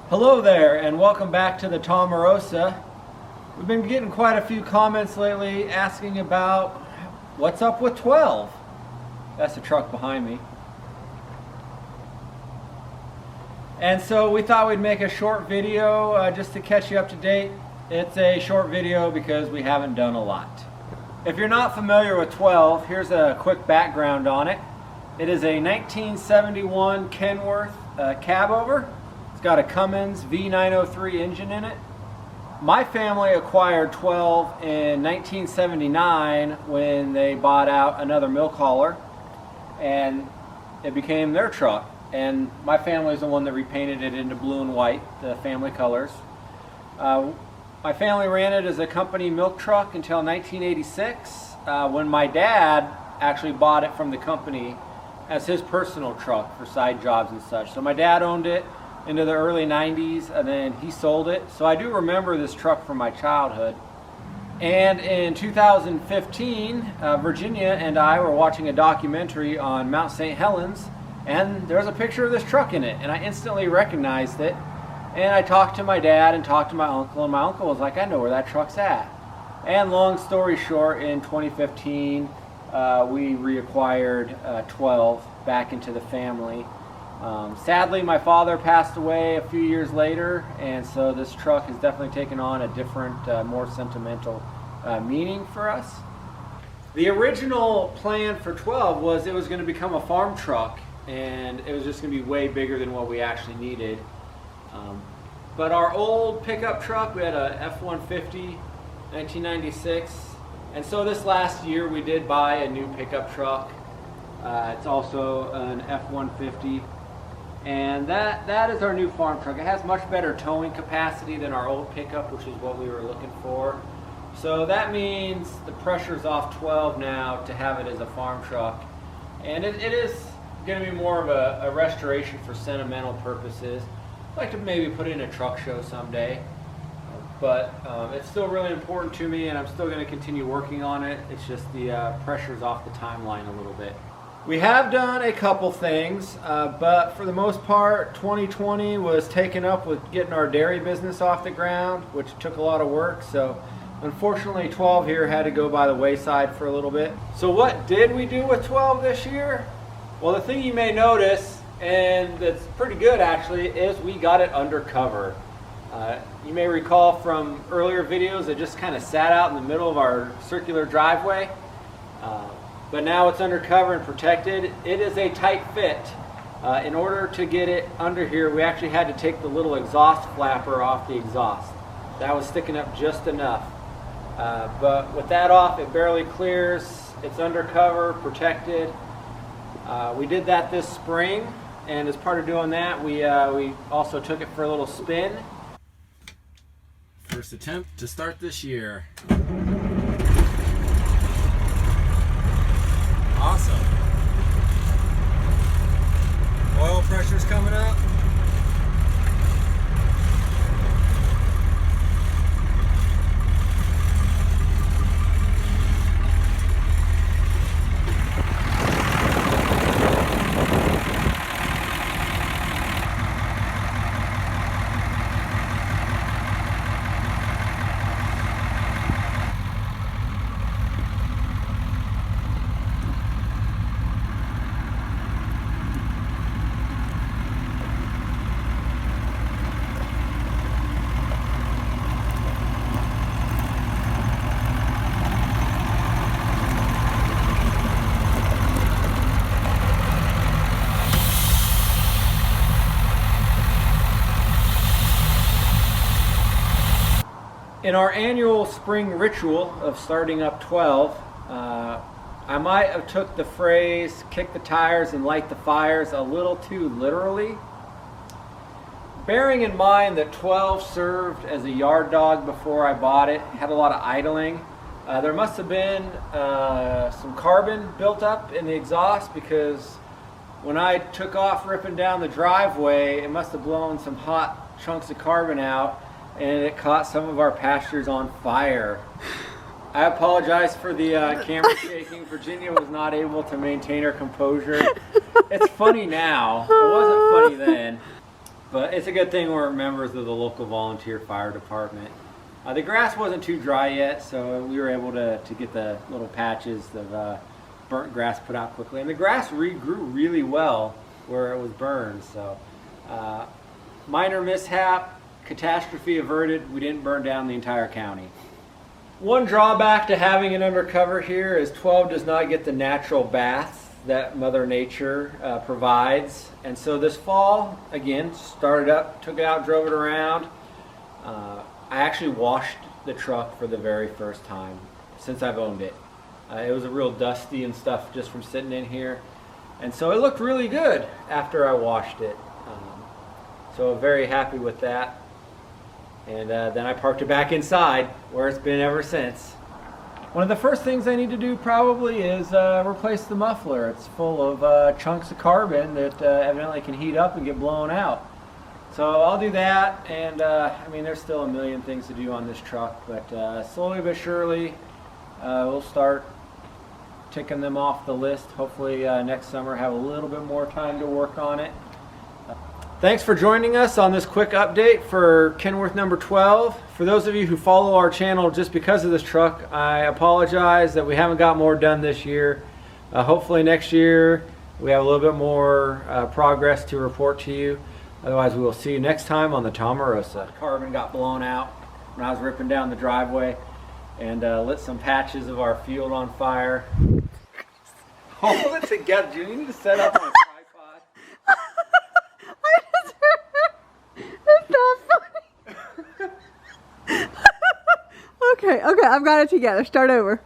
Hello there and welcome back to the Tomarosa. We've been getting quite a few comments lately asking about what's up with 12. That's the truck behind me. And so we thought we'd make a short video just to catch you up to date. It's a short video because we haven't done a lot. If you're not familiar with 12, here's a quick background on it. It is a 1971 Kenworth Cabover. It's got a Cummins V-903 engine in it. My family acquired 12 in 1979 when they bought out another milk hauler, and it became their truck. And my family is the one that repainted it into blue and white, the family colors. My family ran it as a company milk truck until 1986, when my dad actually bought it from the company as his personal truck for side jobs and such. So my dad owned it into the early 90s, and then he sold it. So I do remember this truck from my childhood. And in 2015, Virginia and I were watching a documentary on Mount St. Helens, and there was a picture of this truck in it, and I instantly recognized it. And I talked to my dad and talked to my uncle, and my uncle was like, I know where that truck's at. And long story short, in 2015, we reacquired 12 back into the family. Sadly, my father passed away a few years later, and so this truck has definitely taken on a different, more sentimental meaning for us. The original plan for 12 was it was going to become a farm truck, and it was just going to be way bigger than what we actually needed. But our old pickup truck, we had a F-150, 1996, and so this last year we did buy a new pickup truck. It's also an F-150. And that is our new farm truck. It has much better towing capacity than our old pickup, which is what we were looking for. So that means the pressure's off 12 now to have it as a farm truck. And it is going to be more of a restoration for sentimental purposes. I'd like to maybe put it in a truck show someday. But it's still really important to me, and I'm still going to continue working on it. It's just the pressure's off the timeline a little bit. We have done a couple things, but for the most part, 2020 was taken up with getting our dairy business off the ground, which took a lot of work. So unfortunately, 12 here had to go by the wayside for a little bit. So what did we do with 12 this year? Well, the thing you may notice, and that's pretty good actually, is we got it undercover. You may recall from earlier videos, it just kind of sat out in the middle of our circular driveway. But now it's undercover and protected. It is a tight fit. In order to get it under here, we actually had to take the little exhaust flapper off the exhaust. That was sticking up just enough. But with that off, it barely clears. It's undercover, protected. We did that this spring, and as part of doing that, we also took it for a little spin. First attempt to start this year. Awesome. Oil pressure's coming up. In our annual spring ritual of starting up 12, I might have took the phrase kick the tires and light the fires a little too literally. Bearing in mind that 12 served as a yard dog before I bought it, had a lot of idling, there must have been some carbon built up in the exhaust, because when I took off ripping down the driveway, it must have blown some hot chunks of carbon out, and it caught some of our pastures on fire. I apologize for the camera shaking. Virginia was not able to maintain her composure. It's funny now. It wasn't funny then. But it's a good thing we're members of the local volunteer fire department. The grass wasn't too dry yet, so we were able to get the little patches of burnt grass put out quickly. And the grass regrew really well where it was burned. So minor mishap, catastrophe averted. We didn't burn down the entire county. One drawback to having it undercover here is 12 does not get the natural baths that Mother Nature provides. And so this fall, again, started up, took it out, drove it around. I actually washed the truck for the very first time since I've owned it. It was a real dusty and stuff just from sitting in here. And so it looked really good after I washed it. So very happy with that. And then I parked it back inside where it's been ever since. One of the first things I need to do probably is replace the muffler. It's full of chunks of carbon that evidently can heat up and get blown out. So I'll do that, and I mean there's still a million things to do on this truck, but slowly but surely we'll start ticking them off the list. Hopefully next summer have a little bit more time to work on it. Thanks for joining us on this quick update for Kenworth number 12. For those of you who follow our channel just because of this truck, I apologize that we haven't got more done this year. Hopefully next year we have a little bit more progress to report to you. Otherwise we will see you next time on the Tomarosa. Carbon got blown out when I was ripping down the driveway and lit some patches of our field on fire. Hold it together. Do you need to set up on a tripod? It's not funny. Okay, I've got it together. Start over.